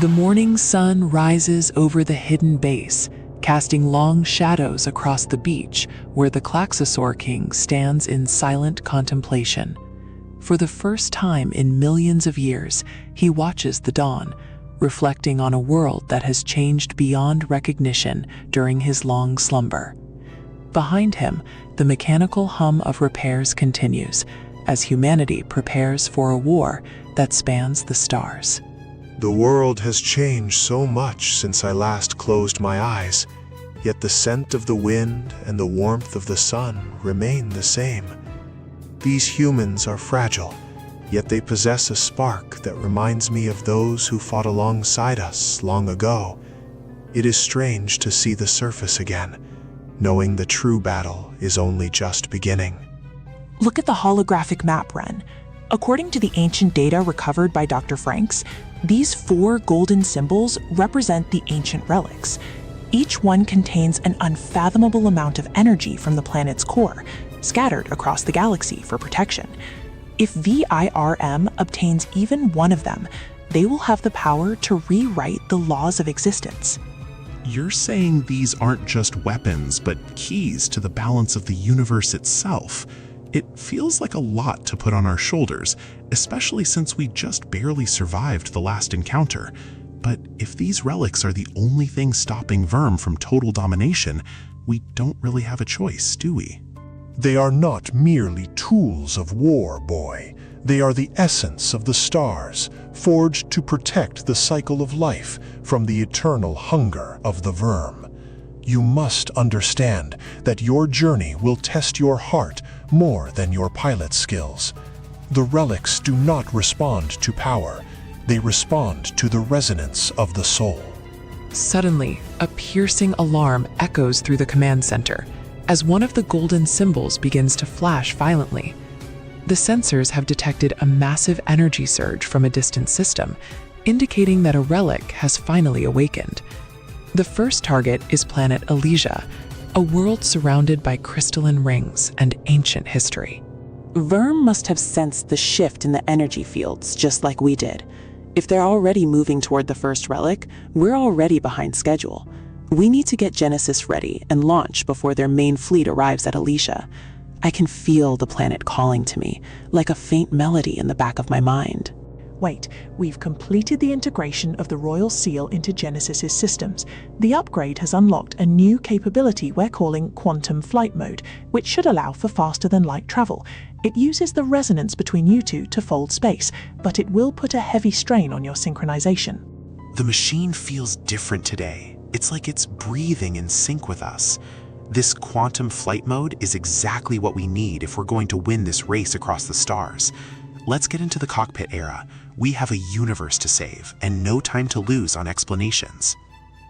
The morning sun rises over the hidden base, casting long shadows across the beach where the Klaxosaur King stands in silent contemplation. For the first time in millions of years, he watches the dawn, reflecting on a world that has changed beyond recognition during his long slumber. Behind him, the mechanical hum of repairs continues as humanity prepares for a war that spans the stars. The world has changed so much since I last closed my eyes, yet the scent of the wind and the warmth of the sun remain the same. These humans are fragile, yet they possess a spark that reminds me of those who fought alongside us long ago. It is strange to see the surface again, knowing the true battle is only just beginning. Look at the holographic map, Ren. According to the ancient data recovered by Dr. Franxx, these 4 golden symbols represent the ancient relics. Each one contains an unfathomable amount of energy from the planet's core, scattered across the galaxy for protection. If VIRM obtains even one of them, they will have the power to rewrite the laws of existence. You're saying these aren't just weapons, but keys to the balance of the universe itself. It feels like a lot to put on our shoulders, especially since we just barely survived the last encounter. But if these relics are the only thing stopping Verm from total domination, we don't really have a choice, do we? They are not merely tools of war, boy. They are the essence of the stars, forged to protect the cycle of life from the eternal hunger of the Verm. You must understand that your journey will test your heart more than your pilot skills. The relics do not respond to power. They respond to the resonance of the soul. Suddenly, a piercing alarm echoes through the command center as one of the golden symbols begins to flash violently. The sensors have detected a massive energy surge from a distant system, indicating that a relic has finally awakened. The first target is planet Elysia, a world surrounded by crystalline rings and ancient history. Verm must have sensed the shift in the energy fields just like we did. If they're already moving toward the first relic, we're already behind schedule. We need to get Genesis ready and launch before their main fleet arrives at Elysia. I can feel the planet calling to me, like a faint melody in the back of my mind. Wait, we've completed the integration of the Royal Seal into Genesis's systems. The upgrade has unlocked a new capability we're calling Quantum Flight Mode, which should allow for faster-than-light travel. It uses the resonance between you two to fold space, but it will put a heavy strain on your synchronization. The machine feels different today. It's like it's breathing in sync with us. This quantum flight mode is exactly what we need if we're going to win this race across the stars. Let's get into the cockpit era. We have a universe to save and no time to lose on explanations.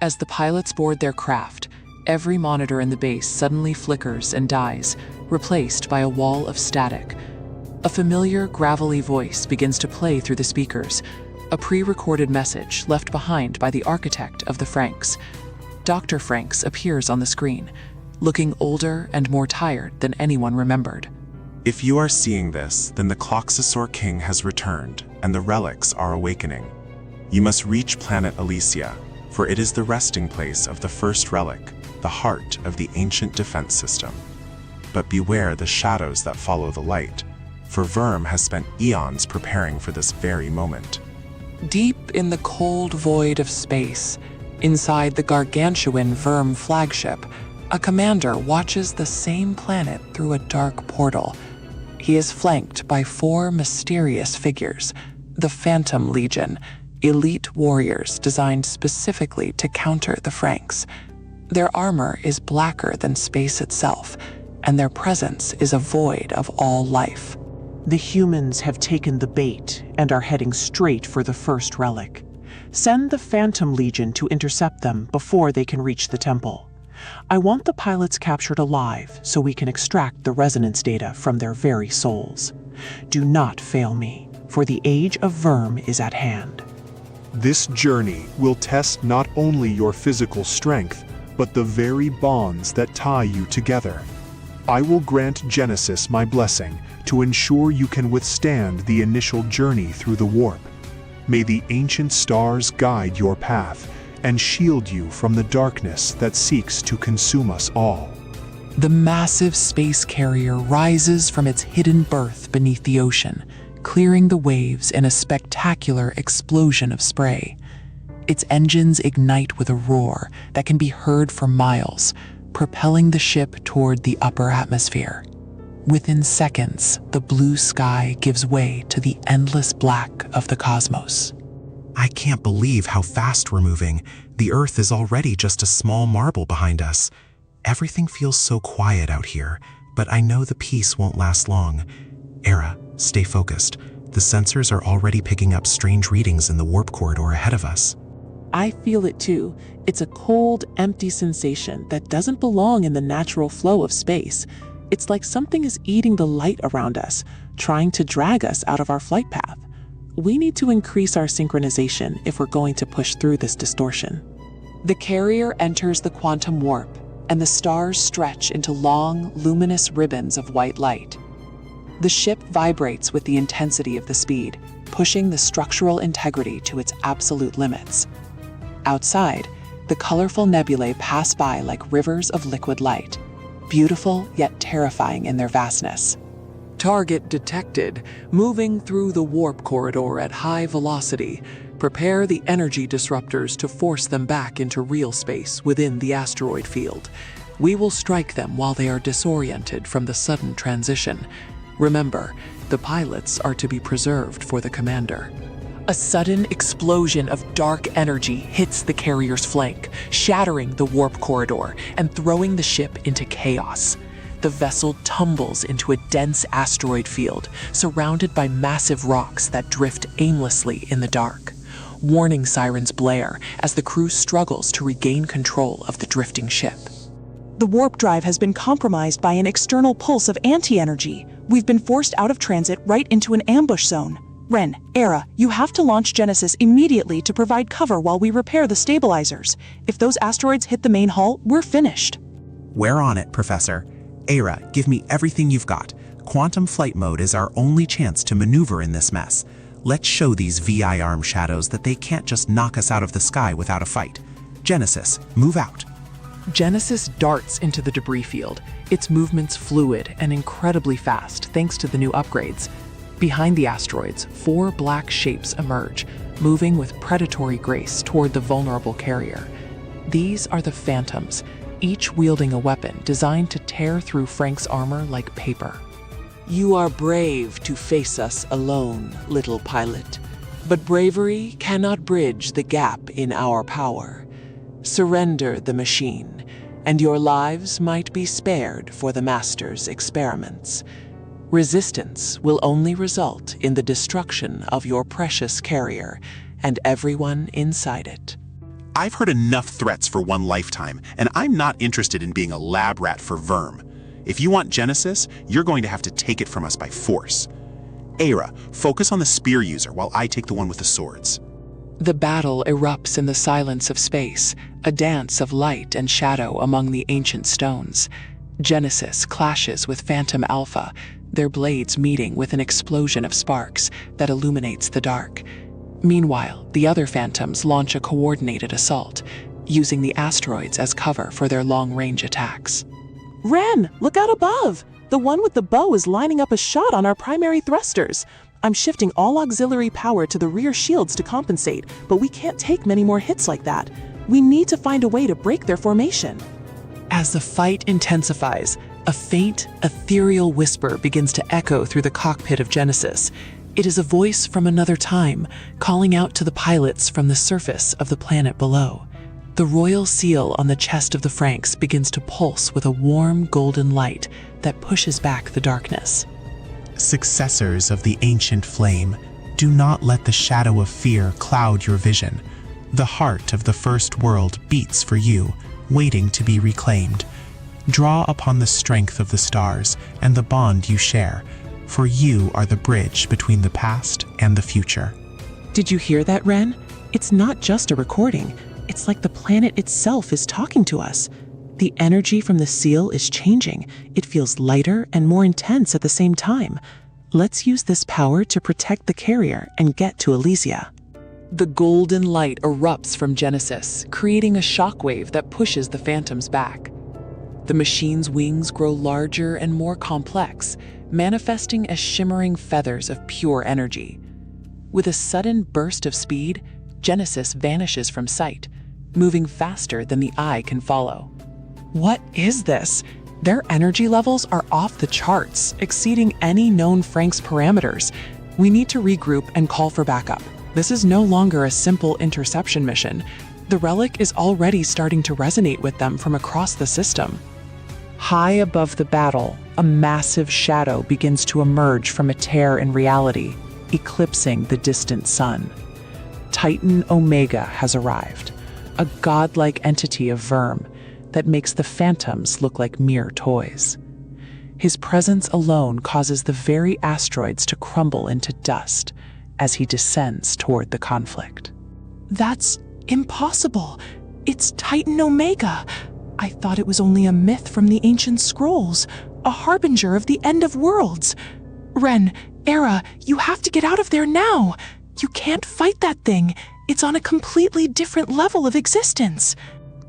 As the pilots board their craft, every monitor in the base suddenly flickers and dies, replaced by a wall of static. A familiar, gravelly voice begins to play through the speakers, a pre-recorded message left behind by the architect of the Franxx. Dr. Franxx appears on the screen, looking older and more tired than anyone remembered. If you are seeing this, then the Klaxosaur King has returned, and the relics are awakening. You must reach planet Elysia, for it is the resting place of the first relic, the heart of the ancient defense system. But beware the shadows that follow the light, for Verm has spent eons preparing for this very moment. Deep in the cold void of space, inside the gargantuan Verm flagship, a commander watches the same planet through a dark portal. He is flanked by 4 mysterious figures, the Phantom Legion, elite warriors designed specifically to counter the Franxx. Their armor is blacker than space itself, and their presence is a void of all life. The humans have taken the bait and are heading straight for the first relic. Send the Phantom Legion to intercept them before they can reach the temple. I want the pilots captured alive so we can extract the resonance data from their very souls. Do not fail me, for the age of Verm is at hand. This journey will test not only your physical strength, but the very bonds that tie you together. I will grant Genesis my blessing to ensure you can withstand the initial journey through the warp. May the ancient stars guide your path and shield you from the darkness that seeks to consume us all. The massive space carrier rises from its hidden berth beneath the ocean, clearing the waves in a spectacular explosion of spray. Its engines ignite with a roar that can be heard for miles, propelling the ship toward the upper atmosphere. Within seconds, the blue sky gives way to the endless black of the cosmos. I can't believe how fast we're moving. The Earth is already just a small marble behind us. Everything feels so quiet out here, but I know the peace won't last long. Era, stay focused. The sensors are already picking up strange readings in the warp corridor ahead of us. I feel it too. It's a cold, empty sensation that doesn't belong in the natural flow of space. It's like something is eating the light around us, trying to drag us out of our flight path. We need to increase our synchronization if we're going to push through this distortion. The carrier enters the quantum warp, and the stars stretch into long, luminous ribbons of white light. The ship vibrates with the intensity of the speed, pushing the structural integrity to its absolute limits. Outside, the colorful nebulae pass by like rivers of liquid light, beautiful yet terrifying in their vastness. Target detected, moving through the warp corridor at high velocity. Prepare the energy disruptors to force them back into real space within the asteroid field. We will strike them while they are disoriented from the sudden transition. Remember, the pilots are to be preserved for the commander. A sudden explosion of dark energy hits the carrier's flank, shattering the warp corridor and throwing the ship into chaos. The vessel tumbles into a dense asteroid field, surrounded by massive rocks that drift aimlessly in the dark. Warning sirens blare as the crew struggles to regain control of the drifting ship. The warp drive has been compromised by an external pulse of anti-energy. We've been forced out of transit right into an ambush zone. Ren, Era, you have to launch Genesis immediately to provide cover while we repair the stabilizers. If those asteroids hit the main hull, we're finished. We're on it, Professor. Era, give me everything you've got. Quantum flight mode is our only chance to maneuver in this mess. Let's show these VI arm shadows that they can't just knock us out of the sky without a fight. Genesis, move out. Genesis darts into the debris field, its movements fluid and incredibly fast thanks to the new upgrades. Behind the asteroids, 4 black shapes emerge, moving with predatory grace toward the vulnerable carrier. These are the Phantoms, each wielding a weapon designed to tear through Franxx armor like paper. You are brave to face us alone, little pilot, but bravery cannot bridge the gap in our power. Surrender the machine, and your lives might be spared for the Master's experiments. Resistance will only result in the destruction of your precious carrier and everyone inside it. I've heard enough threats for one lifetime, and I'm not interested in being a lab rat for Verm. If you want Genesis, you're going to have to take it from us by force. Era, focus on the spear user while I take the one with the swords. The battle erupts in the silence of space, a dance of light and shadow among the ancient stones. Genesis clashes with Phantom Alpha, their blades meeting with an explosion of sparks that illuminates the dark. Meanwhile, the other Phantoms launch a coordinated assault, using the asteroids as cover for their long-range attacks. Ren, look out above! The one with the bow is lining up a shot on our primary thrusters. I'm shifting all auxiliary power to the rear shields to compensate, but we can't take many more hits like that. We need to find a way to break their formation. As the fight intensifies, a faint, ethereal whisper begins to echo through the cockpit of Genesis. It is a voice from another time, calling out to the pilots from the surface of the planet below. The royal seal on the chest of the Franxx begins to pulse with a warm golden light that pushes back the darkness. Successors of the ancient flame, do not let the shadow of fear cloud your vision. The heart of the first world beats for you, waiting to be reclaimed. Draw upon the strength of the stars and the bond you share, for you are the bridge between the past and the future. Did you hear that, Ren? It's not just a recording. It's like the planet itself is talking to us. The energy from the seal is changing. It feels lighter and more intense at the same time. Let's use this power to protect the carrier and get to Elysia. The golden light erupts from Genesis, creating a shockwave that pushes the phantoms back. The machine's wings grow larger and more complex, manifesting as shimmering feathers of pure energy. With a sudden burst of speed, Genesis vanishes from sight, moving faster than the eye can follow. What is this? Their energy levels are off the charts, exceeding any known Franxx parameters. We need to regroup and call for backup. This is no longer a simple interception mission. The relic is already starting to resonate with them from across the system. High above the battle, a massive shadow begins to emerge from a tear in reality, eclipsing the distant sun. Titan Omega has arrived, a godlike entity of verm that makes the phantoms look like mere toys. His presence alone causes the very asteroids to crumble into dust as he descends toward the conflict. That's impossible. It's Titan Omega. I thought it was only a myth from the ancient scrolls, a harbinger of the end of worlds. Ren, Era, you have to get out of there now. You can't fight that thing. It's on a completely different level of existence.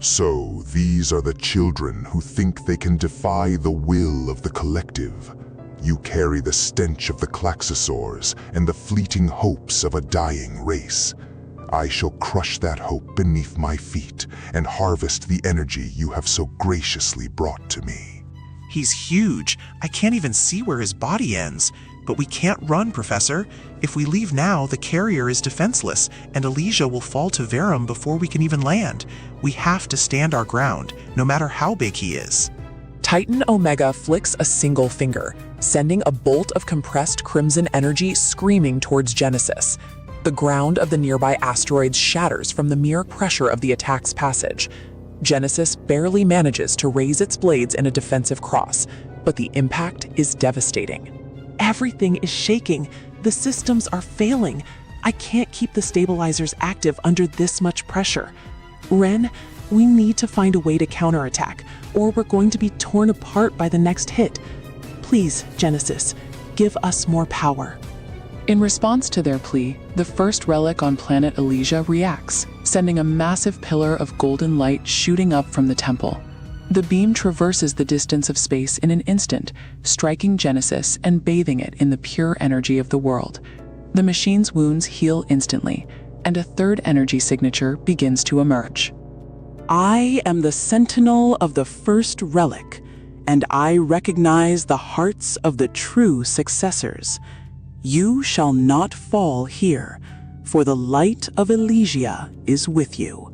So these are the children who think they can defy the will of the collective. You carry the stench of the Klaxosaurs and the fleeting hopes of a dying race. I shall crush that hope beneath my feet and harvest the energy you have so graciously brought to me. He's huge. I can't even see where his body ends. But we can't run, Professor. If we leave now, the carrier is defenseless, and Elysia will fall to Verum before we can even land. We have to stand our ground, no matter how big he is. Titan Omega flicks a single finger, sending a bolt of compressed crimson energy screaming towards Genesis. The ground of the nearby asteroids shatters from the mere pressure of the attack's passage. Genesis barely manages to raise its blades in a defensive cross, but the impact is devastating. Everything is shaking. The systems are failing. I can't keep the stabilizers active under this much pressure. Ren, we need to find a way to counterattack, or we're going to be torn apart by the next hit. Please, Genesis, give us more power. In response to their plea, the first relic on planet Elysia reacts, sending a massive pillar of golden light shooting up from the temple. The beam traverses the distance of space in an instant, striking Genesis and bathing it in the pure energy of the world. The machine's wounds heal instantly, and a third energy signature begins to emerge. I am the sentinel of the first relic, and I recognize the hearts of the true successors. You shall not fall here, for the light of Elysia is with you.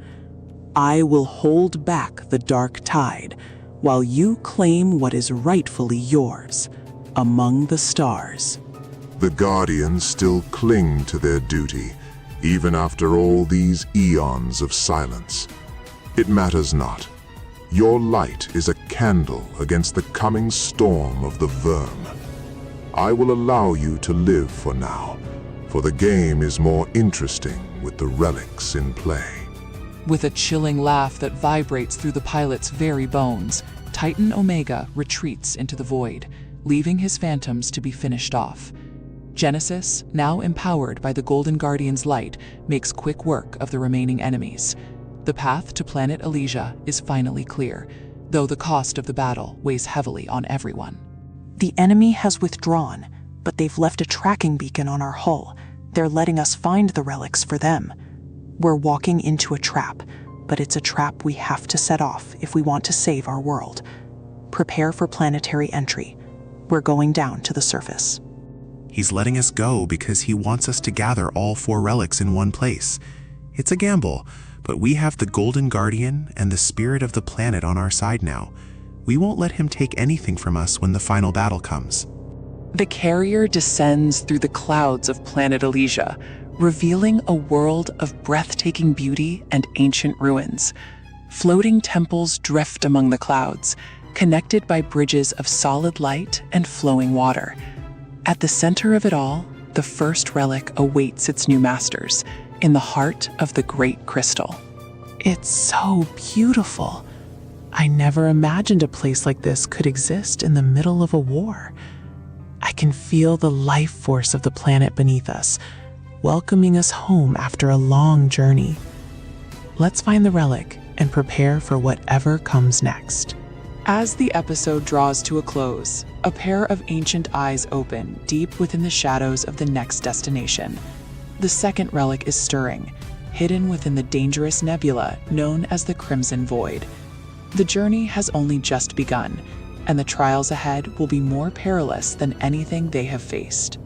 I will hold back the dark tide, while you claim what is rightfully yours, among the stars. The Guardians still cling to their duty, even after all these eons of silence. It matters not. Your light is a candle against the coming storm of the verm. I will allow you to live for now, for the game is more interesting with the relics in play. With a chilling laugh that vibrates through the pilot's very bones, Titan Omega retreats into the void, leaving his phantoms to be finished off. Genesis, now empowered by the Golden Guardian's light, makes quick work of the remaining enemies. The path to planet Elysia is finally clear, though the cost of the battle weighs heavily on everyone. The enemy has withdrawn, but they've left a tracking beacon on our hull. They're letting us find the relics for them. We're walking into a trap, but it's a trap we have to set off if we want to save our world. Prepare for planetary entry. We're going down to the surface. He's letting us go because he wants us to gather all 4 relics in one place. It's a gamble, but we have the Golden Guardian and the spirit of the planet on our side now. We won't let him take anything from us when the final battle comes. The carrier descends through the clouds of planet Elysia, revealing a world of breathtaking beauty and ancient ruins. Floating temples drift among the clouds, connected by bridges of solid light and flowing water. At the center of it all, the first relic awaits its new masters, in the heart of the Great Crystal. It's so beautiful. I never imagined a place like this could exist in the middle of a war. I can feel the life force of the planet beneath us. welcoming us home after a long journey. Let's find the relic and prepare for whatever comes next. As the episode draws to a close, a pair of ancient eyes open deep within the shadows of the next destination. The second relic is stirring, hidden within the dangerous nebula known as the Crimson Void. The journey has only just begun, and the trials ahead will be more perilous than anything they have faced.